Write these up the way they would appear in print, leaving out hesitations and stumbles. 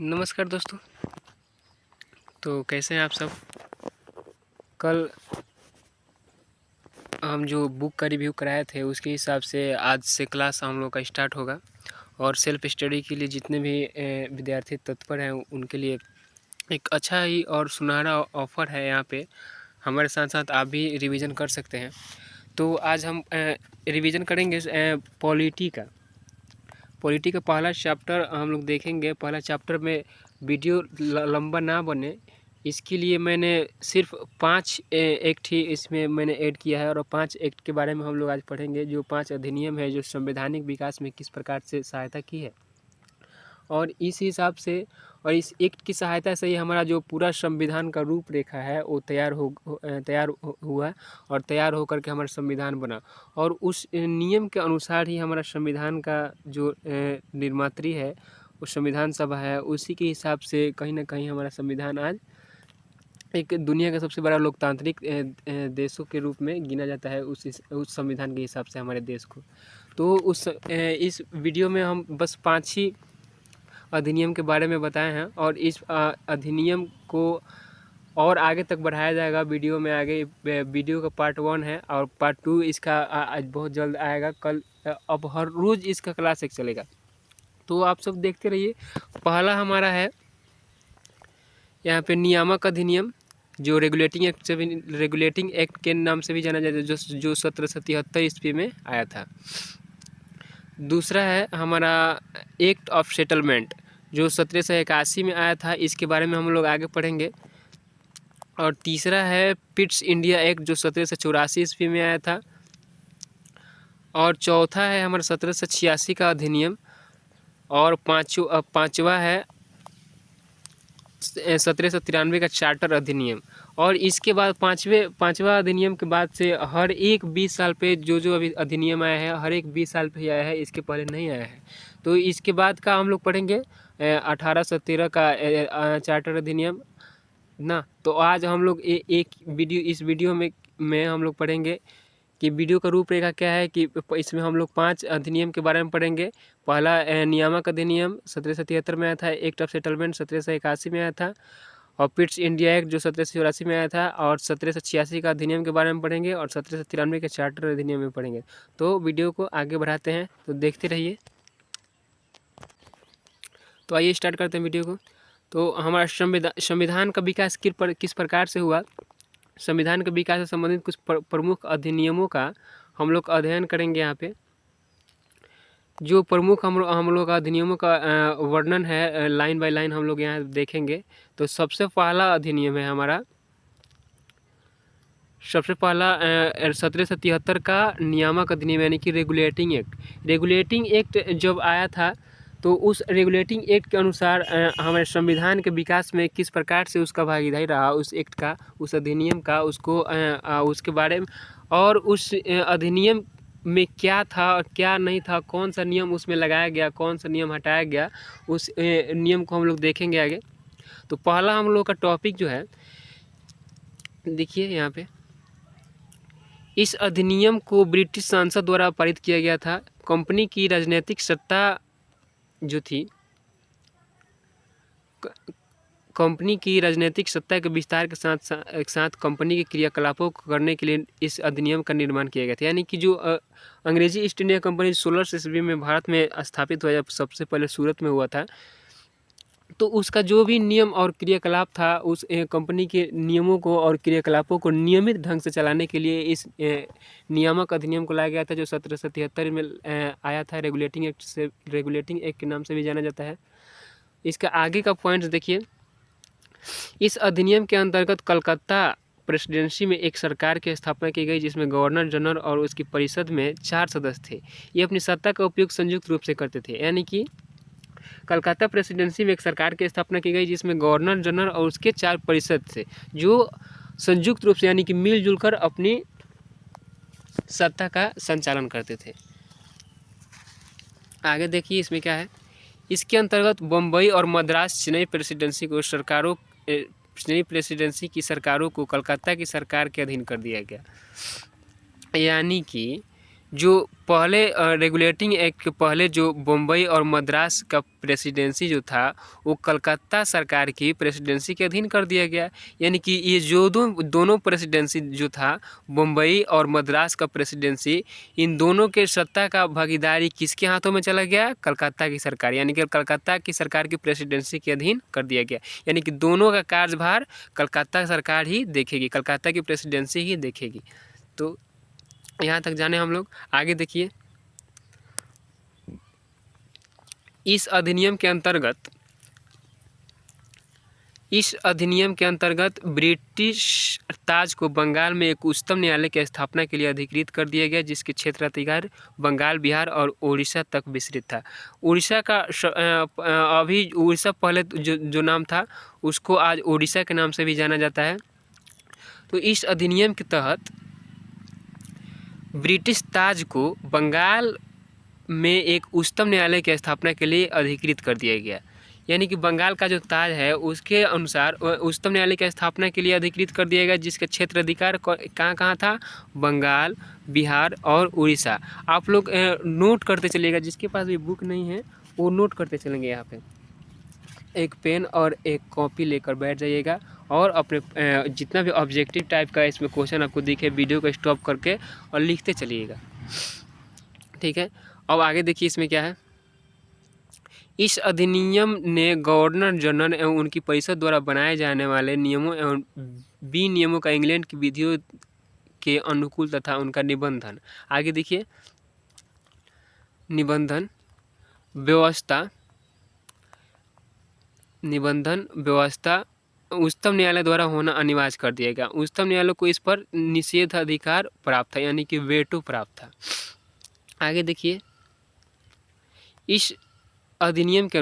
नमस्कार दोस्तों। तो कैसे हैं आप सब। कल हम जो बुक का रिव्यू कराए थे उसके हिसाब से आज से क्लास हम लोग का स्टार्ट होगा और सेल्फ स्टडी के लिए जितने भी विद्यार्थी तत्पर हैं उनके लिए एक अच्छा ही और सुनहरा ऑफ़र है यहाँ पे। हमारे साथ साथ आप भी रिवीजन कर सकते हैं। तो आज हम रिवीजन करेंगे पॉलिटी का पहला चैप्टर हम लोग देखेंगे। पहला चैप्टर में वीडियो लंबा ना बने इसके लिए मैंने सिर्फ 5 एक्ट ही इसमें मैंने ऐड किया है और 5 एक्ट के बारे में हम लोग आज पढ़ेंगे। जो 5 अधिनियम है जो संवैधानिक विकास में किस प्रकार से सहायता की है और इस हिसाब से और इस एक्ट की सहायता से ही हमारा जो पूरा संविधान का रूपरेखा है वो तैयार हुआ और तैयार होकर के हमारा संविधान बना। और उस नियम के अनुसार ही हमारा संविधान का जो निर्मात्री है वो संविधान सभा है, उसी के हिसाब से कहीं ना कहीं हमारा संविधान आज एक दुनिया का सबसे बड़ा लोकतांत्रिक देशों के रूप में गिना जाता है उस संविधान के हिसाब से हमारे देश को। तो इस वीडियो में हम बस 5 ही अधिनियम के बारे में बताए हैं और इस अधिनियम को और आगे तक बढ़ाया जाएगा वीडियो में। आगे वीडियो का पार्ट 1 है और पार्ट 2 इसका आज बहुत जल्द आएगा। कल अब हर रोज़ इसका क्लास एक चलेगा, तो आप सब देखते रहिए। पहला हमारा है यहाँ पे नियामक अधिनियम जो रेगुलेटिंग एक्ट के नाम से भी जाना जाता है, जो 1773 ईस्वी में आया था। दूसरा है हमारा एक्ट ऑफ सेटलमेंट जो 1781 में आया था, इसके बारे में हम लोग आगे पढ़ेंगे। और तीसरा है पिट्स इंडिया एक्ट जो 1784 ईस्वी में आया था। और चौथा है हमारा 1786 का अधिनियम। और पाँचवा है 1793 का चार्टर अधिनियम। और इसके बाद पाँचवा अधिनियम के बाद से हर एक 20 साल पे जो अभी अधिनियम आया है हर एक 20 साल पे ही आया है, इसके पहले नहीं आया है। तो इसके बाद का हम लोग पढ़ेंगे 1813 का चार्टर अधिनियम ना। तो आज हम लोग इस वीडियो में हम लोग पढ़ेंगे कि वीडियो का रूपरेखा क्या है, कि इसमें हम लोग 5 अधिनियम के बारे में पढ़ेंगे। पहला नियामक अधिनियम 1773 में आया था, एक्ट ऑफ सेटलमेंट 1781 में आया था, और पिट्स इंडिया एक्ट जो 1784 में आया था, और 1786 का अधिनियम के बारे में पढ़ेंगे, और 1793 के चार्टर अधिनियम में पढ़ेंगे। तो वीडियो को आगे बढ़ाते हैं, तो देखते रहिए। तो आइए स्टार्ट करते हैं वीडियो को। तो हमारा संविधान का विकास किस प्रकार से हुआ, संविधान के विकास से संबंधित कुछ प्रमुख अधिनियमों का हम लोग अध्ययन करेंगे। यहाँ पे जो प्रमुख हम लोग का अधिनियमों का वर्णन है लाइन बाय लाइन हम लोग यहाँ देखेंगे। तो सबसे पहला अधिनियम है हमारा 1773 का नियामक अधिनियम यानी कि रेगुलेटिंग एक्ट जब आया था तो उस रेगुलेटिंग एक्ट के अनुसार हमारे संविधान के विकास में किस प्रकार से उसका भागीदारी रहा, उस एक्ट का, उस अधिनियम का, उसके बारे में, और उस अधिनियम में क्या था और क्या नहीं था, कौन सा नियम उसमें लगाया गया, कौन सा नियम हटाया गया, उस नियम को हम लोग देखेंगे आगे। तो पहला हम लोग का टॉपिक जो है देखिए यहाँ पे, इस अधिनियम को ब्रिटिश संसद द्वारा पारित किया गया था। कंपनी की राजनीतिक सत्ता जो थी, कंपनी की राजनीतिक सत्ता के विस्तार के साथ कंपनी के क्रियाकलापों को करने के लिए इस अधिनियम का निर्माण किया गया था। यानी कि जो अंग्रेजी ईस्ट इंडिया कंपनी 16 ईस्वी में भारत में स्थापित हुआ, जब सबसे पहले सूरत में हुआ था, तो उसका जो भी नियम और क्रियाकलाप था, उस कंपनी के नियमों को और क्रियाकलापों को नियमित ढंग से चलाने के लिए इस नियामक अधिनियम को लाया गया था, जो 1773 में आया था। रेगुलेटिंग एक्ट के नाम से भी जाना जाता है। इसका आगे का पॉइंट्स देखिए। इस अधिनियम के अंतर्गत कलकत्ता प्रेसिडेंसी में एक सरकार की स्थापना की गई, जिसमें गवर्नर जनरल और उसकी परिषद में 4 सदस्य थे। ये अपनी सत्ता का उपयोग संयुक्त रूप से करते थे। यानी कि कलकत्ता प्रेसिडेंसी में एक सरकार की स्थापना की गई जिसमें गवर्नर जनरल और उसके 4 परिषद थे, जो संयुक्त रूप से यानी कि मिलजुल कर अपनी सत्ता का संचालन करते थे। आगे देखिए इसमें क्या है। इसके अंतर्गत बम्बई और मद्रास चेन्नई प्रेसिडेंसी की सरकारों को कलकत्ता की सरकार के अधीन कर दिया गया। यानी कि जो पहले रेगुलेटिंग एक्ट के पहले जो बम्बई और मद्रास का प्रेसिडेंसी जो था वो कलकत्ता सरकार की प्रेसिडेंसी के अधीन कर दिया गया। यानी कि ये जो दोनों प्रेसिडेंसी जो था, बम्बई और मद्रास का प्रेसिडेंसी, इन दोनों के सत्ता का भागीदारी किसके हाथों में चला गया? कलकत्ता की सरकार, यानी कि कलकत्ता की सरकार की प्रेसिडेंसी के अधीन कर दिया गया। यानी कि दोनों का कार्यभार कलकत्ता सरकार ही देखेगी, कलकत्ता की प्रेसिडेंसी ही देखेगी। तो यहाँ तक जाने हम लोग। आगे देखिए, इस अधिनियम के अंतर्गत ब्रिटिश ताज को बंगाल में एक उच्चतम न्यायालय की स्थापना के लिए अधिकृत कर दिया गया, जिसके क्षेत्राधिकार बंगाल, बिहार और उड़ीसा तक विस्तृत था। उड़ीसा का अभी उड़ीसा पहले जो नाम था उसको आज उड़ीसा के नाम से भी जाना जाता है। तो इस अधिनियम के तहत ब्रिटिश ताज को बंगाल में एक उच्चतम न्यायालय की स्थापना के लिए अधिकृत कर दिया गया। यानी कि बंगाल का जो ताज है उसके अनुसार उच्चतम न्यायालय की स्थापना के लिए अधिकृत कर दिया गया, जिसका क्षेत्राधिकार कहाँ कहाँ था? बंगाल, बिहार और उड़ीसा। आप लोग नोट करते चलिएगा, जिसके पास भी बुक नहीं है वो नोट करते चलेंगे। यहाँ पे एक पेन और एक कॉपी लेकर बैठ जाइएगा और अपने जितना भी ऑब्जेक्टिव टाइप का इसमें क्वेश्चन आपको दिखे, वीडियो को स्टॉप करके और लिखते चलिएगा, ठीक है। अब आगे देखिए इसमें क्या है। इस अधिनियम ने गवर्नर जनरल एवं उनकी परिषद द्वारा बनाए जाने वाले नियमों एवं विनियमों का इंग्लैंड की विधियों के अनुकूल तथा उनका निबंधन, आगे देखिए, निबंधन व्यवस्था उच्चतम न्यायालय द्वारा होना अनिवार्य कर दिया गया। उच्चतम न्यायालय को इस पर निषेधाधिकार प्राप्त था, यानी कि वेटो प्राप्त था। आगे देखिए, इस अधिनियम के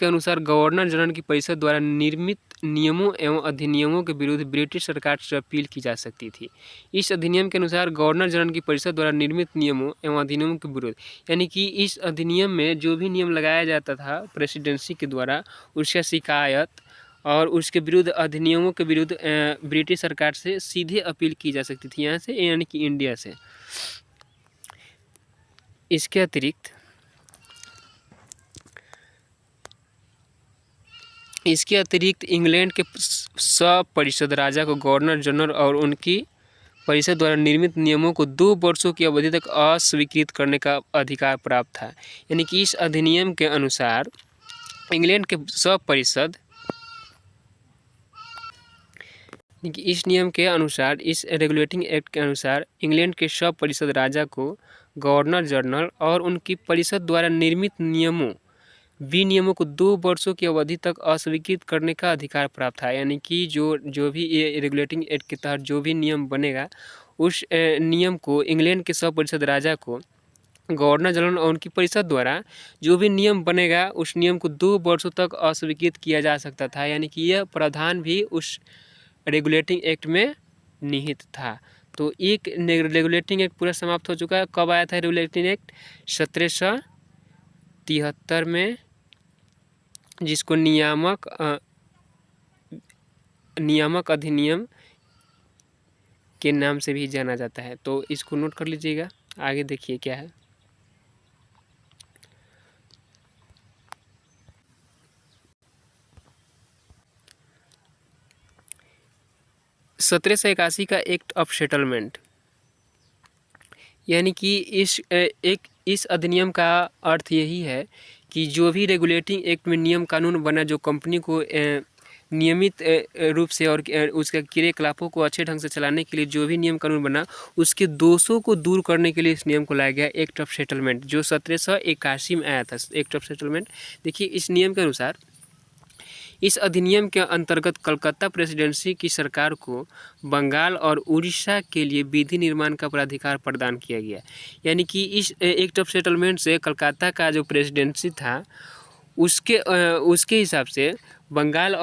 अनुसार गवर्नर जनरल की परिषद द्वारा निर्मित नियमों एवं अधिनियमों के विरुद्ध ब्रिटिश सरकार से अपील की जा सकती थी। इस अधिनियम के अनुसार गवर्नर जनरल की परिषद द्वारा निर्मित नियमों एवं अधिनियमों के विरुद्ध, यानी कि इस अधिनियम में जो भी नियम लगाया जाता था प्रेसिडेंसी के द्वारा, उसका शिकायत और उसके विरुद्ध अधिनियमों के विरुद्ध ब्रिटिश सरकार से सीधे अपील की जा सकती थी, यहाँ से, यानी कि इंडिया से। इसके अतिरिक्त इंग्लैंड के सपरिषद राजा को गवर्नर जनरल और उनकी परिषद द्वारा निर्मित नियमों को 2 वर्षों की अवधि तक अस्वीकृत करने का अधिकार प्राप्त था। यानी कि इस अधिनियम के अनुसार इंग्लैंड के सपरिषद, इस नियम के अनुसार, इस रेगुलेटिंग एक्ट के अनुसार इंग्लैंड के सपरिषद राजा को गवर्नर जनरल और उनकी परिषद द्वारा निर्मित विनियमों को 2 वर्षों की अवधि तक अस्वीकृत करने का अधिकार प्राप्त था। यानी कि जो भी ये रेगुलेटिंग एक्ट के तहत जो भी नियम बनेगा, उस नियम को इंग्लैंड के सपरिषद राजा को गवर्नर जनरल और उनकी परिषद द्वारा जो भी नियम बनेगा उस नियम को 2 वर्षों तक अस्वीकृत किया जा सकता था। यानी कि यह प्रावधान भी उस रेगुलेटिंग एक्ट में निहित था। तो एक रेगुलेटिंग एक्ट पूरा समाप्त हो चुका है। कब आया था रेगुलेटिंग एक्ट? 1773 में, जिसको नियामक अधिनियम के नाम से भी जाना जाता है। तो इसको नोट कर लीजिएगा। आगे देखिए क्या है। (1781) का एक्ट ऑफ सेटलमेंट, यानी कि इस अधिनियम का अर्थ यही है कि जो भी रेगुलेटिंग एक्ट में नियम कानून बना, जो कंपनी को नियमित रूप से और उसके क्रियाकलापों को अच्छे ढंग से चलाने के लिए जो भी नियम कानून बना, उसके दोषों को दूर करने के लिए इस नियम को लाया गया, एक्ट ऑफ सेटलमेंट, जो 1781 में आया था। एक्ट ऑफ सेटलमेंट, देखिए इस नियम के अनुसार, इस अधिनियम के अंतर्गत कलकत्ता प्रेसिडेंसी की सरकार को बंगाल और उड़ीसा के लिए विधि निर्माण का प्राधिकार प्रदान किया गया। यानी कि इस एक्ट ऑफ सेटलमेंट से कलकत्ता का जो प्रेसिडेंसी था उसके हिसाब से बंगाल,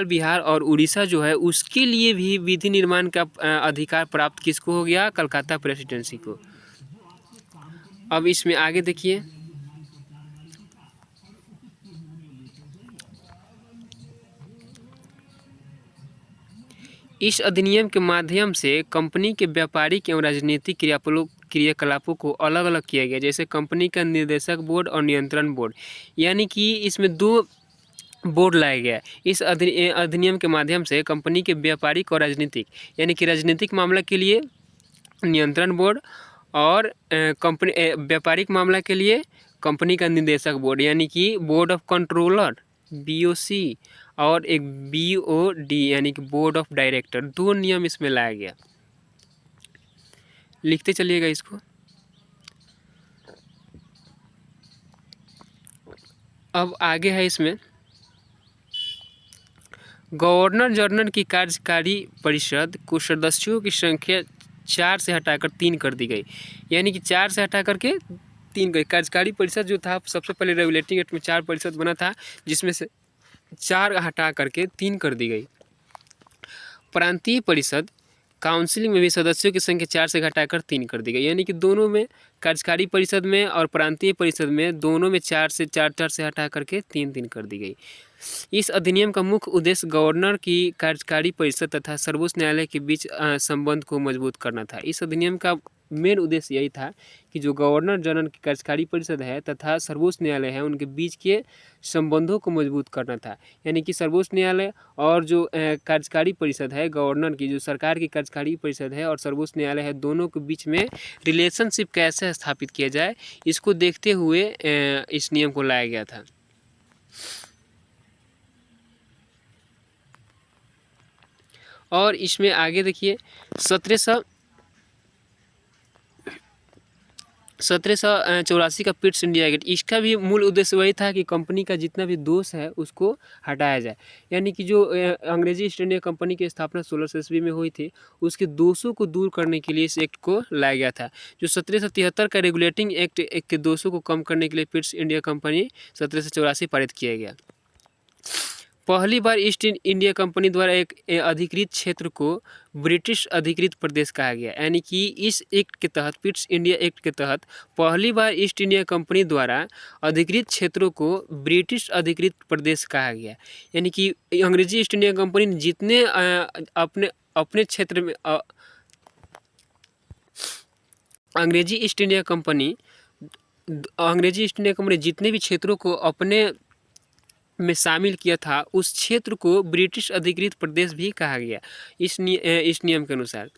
बिहार और उड़ीसा जो है उसके लिए भी विधि निर्माण का अधिकार प्राप्त किसको हो गया? कलकत्ता प्रेसिडेंसी को। अब इसमें आगे देखिए, इस अधिनियम के माध्यम से कंपनी के व्यापारिक एवं राजनीतिक क्रियाकलापों को अलग अलग किया गया, जैसे कंपनी का निर्देशक बोर्ड और नियंत्रण बोर्ड, यानी कि इसमें 2 बोर्ड लाया गया। इस अधिनियम के माध्यम से कंपनी के व्यापारिक और राजनीतिक, यानी कि राजनीतिक मामला के लिए नियंत्रण बोर्ड और कंपनी व्यापारिक मामला के लिए कंपनी का निदेशक बोर्ड, यानी कि बोर्ड ऑफ कंट्रोलर BOC और एक BOD यानी कि बोर्ड ऑफ डायरेक्टर, 2 नियम इसमें लाया गया। लिखते चलिएगा इसको। अब आगे है इसमें गवर्नर जनरल की कार्यकारी परिषद को सदस्यों की संख्या 4 से हटाकर 3 कर दी गई, यानी कि 4 से हटा करके 3 गई। कार्यकारी परिषद जो था सबसे पहले रेगुलेटिंग एक्ट में 4 परिषद बना था, जिसमें से 4 हटा करके 3 कर दी गई। प्रांतीय परिषद काउंसिल में भी सदस्यों की संख्या 4 से घटाकर 3 कर दी गई, यानी कि दोनों में, कार्यकारी परिषद में और प्रांतीय परिषद में, दोनों में 4 से हटा करके 3 कर दी गई। इस अधिनियम का मुख्य उद्देश्य गवर्नर की कार्यकारी परिषद तथा सर्वोच्च न्यायालय के बीच संबंध को मजबूत करना था। इस अधिनियम का मेन उद्देश्य यही था कि जो गवर्नर जनरल की कार्यकारी परिषद है तथा सर्वोच्च न्यायालय है, उनके बीच के संबंधों को मजबूत करना था। यानी कि सर्वोच्च न्यायालय और जो कार्यकारी परिषद है गवर्नर की, जो सरकार की कार्यकारी परिषद है और सर्वोच्च न्यायालय है, दोनों के बीच में रिलेशनशिप कैसे स्थापित किया जाए, इसको देखते हुए इस नियम को लाया गया था। और इसमें आगे देखिए 1784 का पिट्स इंडिया एक्ट, इसका भी मूल उद्देश्य वही था कि कंपनी का जितना भी दोष है उसको हटाया जाए। यानी कि जो अंग्रेजी ईस्ट इंडिया कंपनी की स्थापना 1600 ईस्वी में हुई थी, उसके दोषों को दूर करने के लिए इस एक्ट को लाया गया था। जो 1773 का रेगुलेटिंग एक्ट के दोषों को कम करने के लिए पिट्स इंडिया कंपनी 1784 पारित किया गया। पहली बार ईस्ट इंडिया कंपनी द्वारा एक अधिकृत क्षेत्र को ब्रिटिश अधिकृत प्रदेश कहा गया, यानी कि इस एक्ट के तहत, पिट्स इंडिया एक्ट के तहत पहली बार ईस्ट इंडिया कंपनी द्वारा अधिकृत क्षेत्रों को ब्रिटिश अधिकृत प्रदेश कहा गया। यानी कि अंग्रेजी ईस्ट इंडिया कंपनी ने जितने अपने क्षेत्र में अंग्रेजी ईस्ट इंडिया कंपनी जितने भी क्षेत्रों को अपने में शामिल किया था, उस क्षेत्र को ब्रिटिश अधिकृत प्रदेश भी कहा गया इस नियम के अनुसार।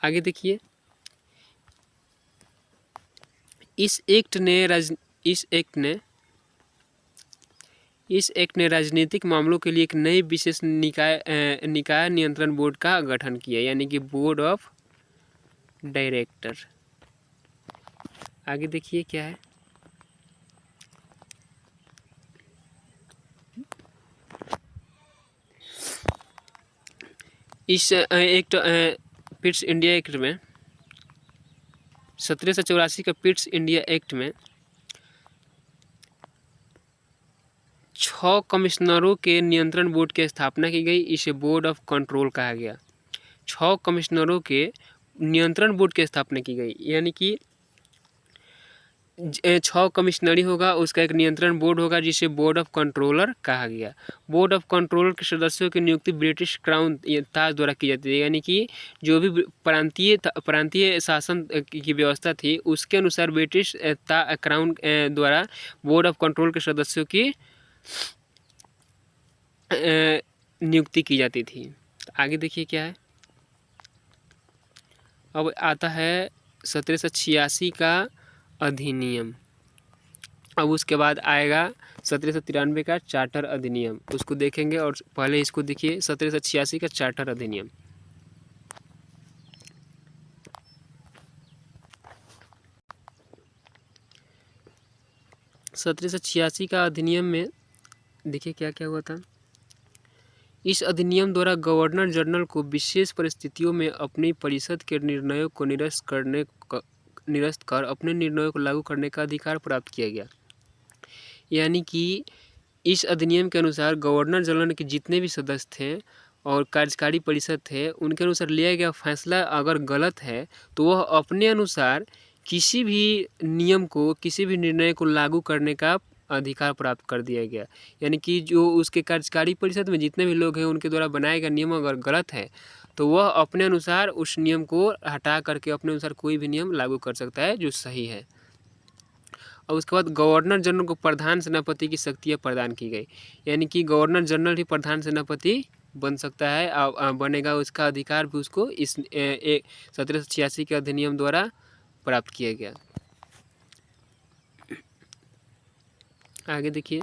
आगे देखिए, इस एक्ट ने राजनीतिक मामलों के लिए एक नई विशेष निकाय नियंत्रण बोर्ड का गठन किया, यानी कि बोर्ड ऑफ डायरेक्टर। आगे देखिए क्या है, इस एक्ट पिट्स इंडिया एक्ट में 1784 का पिट्स इंडिया एक्ट में 6 कमिश्नरों के नियंत्रण बोर्ड की स्थापना की गई। इसे बोर्ड ऑफ कंट्रोल कहा गया। 6 कमिश्नरों के नियंत्रण बोर्ड की स्थापना की गई, यानी कि 6 कमिश्नरी होगा, उसका एक नियंत्रण बोर्ड होगा जिसे बोर्ड ऑफ कंट्रोलर कहा गया। बोर्ड ऑफ कंट्रोलर के सदस्यों की नियुक्ति ब्रिटिश क्राउन ताज द्वारा की जाती है, यानी कि जो भी प्रांतीय शासन की व्यवस्था थी उसके अनुसार ब्रिटिश क्राउन द्वारा बोर्ड ऑफ कंट्रोल के सदस्यों की नियुक्ति की जाती थी। आगे देखिए क्या है, अब आता है 1786 का अधिनियम। अब उसके बाद आएगा 1793 का चार्टर अधिनियम, उसको देखेंगे। और पहले इसको देखिए, 1786 का चार्टर अधिनियम। सत्रह सौ छियासी का अधिनियम में देखिए क्या क्या हुआ था। इस अधिनियम द्वारा गवर्नर जनरल को विशेष परिस्थितियों में अपनी परिषद के निर्णयों को निरस्त कर अपने निर्णयों को लागू करने का अधिकार प्राप्त किया गया। यानी कि इस अधिनियम के अनुसार गवर्नर जनरल के जितने भी सदस्य थे और कार्यकारी परिषद थे, उनके अनुसार लिया गया फैसला अगर गलत है तो वह अपने अनुसार किसी भी नियम को, किसी भी निर्णय को लागू करने का अधिकार प्राप्त कर दिया गया। यानी कि जो उसके कार्यकारी परिषद में जितने भी लोग हैं उनके द्वारा बनाए गए नियम अगर गलत है तो वह अपने अनुसार उस नियम को हटा करके अपने अनुसार कोई भी नियम लागू कर सकता है जो सही है। और उसके बाद गवर्नर जनरल को प्रधान सेनापति की शक्तियाँ प्रदान की गई। यानी कि गवर्नर जनरल ही प्रधान सेनापति बन सकता है, बनेगा। उसका अधिकार भी उसको इस 1786 के अधिनियम द्वारा प्राप्त किया गया। आगे देखिए,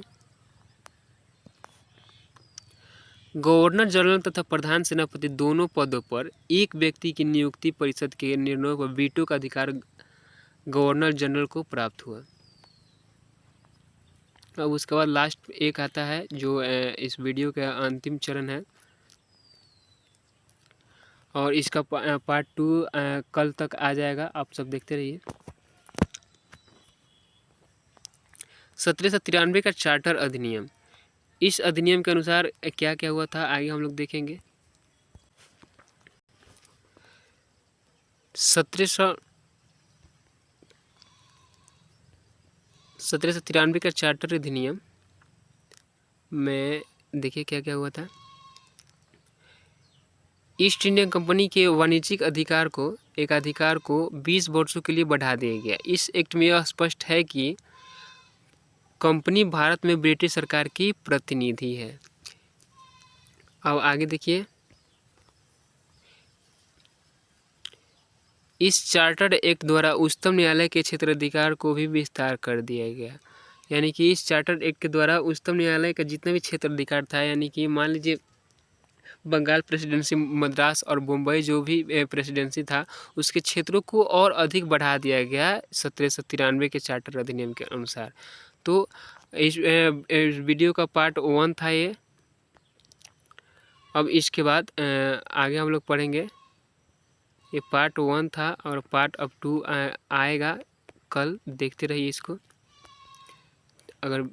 गवर्नर जनरल तथा प्रधान सेनापति दोनों पदों पर एक व्यक्ति की नियुक्ति परिषद के निर्णयों पर वीटो का अधिकार गवर्नर जनरल को प्राप्त हुआ। अब उसके बाद लास्ट एक आता है जो इस वीडियो का अंतिम चरण है और इसका पार्ट 2 कल तक आ जाएगा, आप सब देखते रहिए। 1793 का चार्टर अधिनियम। इस अधिनियम के अनुसार क्या क्या हुआ था आगे हम लोग देखेंगे। 1793 का चार्टर अधिनियम में देखिए क्या क्या हुआ था। ईस्ट इंडिया कंपनी के वाणिज्यिक अधिकार को 20 वर्षों के लिए बढ़ा दिया गया। इस एक्ट में यह स्पष्ट है कि कंपनी भारत में ब्रिटिश सरकार की प्रतिनिधि है। अब आगे देखिए, इस चार्टर्ड एक्ट द्वारा उच्चतम न्यायालय के क्षेत्राधिकार को भी विस्तार कर दिया गया। यानी कि इस चार्टर्ड एक्ट के द्वारा उच्चतम न्यायालय का जितना भी क्षेत्राधिकार था, यानी कि मान लीजिए बंगाल प्रेसिडेंसी, मद्रास और मुंबई जो भी प्रेसिडेंसी था, उसके क्षेत्रों को और अधिक बढ़ा दिया गया 1793 के चार्टर अधिनियम के अनुसार। तो इस वीडियो का पार्ट 1 था ये। अब इसके बाद आगे हम लोग पढ़ेंगे। ये पार्ट 1 था और पार्ट अब 2 आएगा कल, देखते रहिए इसको। अगर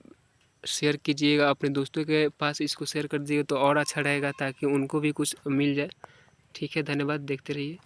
शेयर कीजिएगा अपने दोस्तों के पास, इसको शेयर कर दीजिएगा तो और अच्छा रहेगा ताकि उनको भी कुछ मिल जाए। ठीक है, धन्यवाद, देखते रहिए।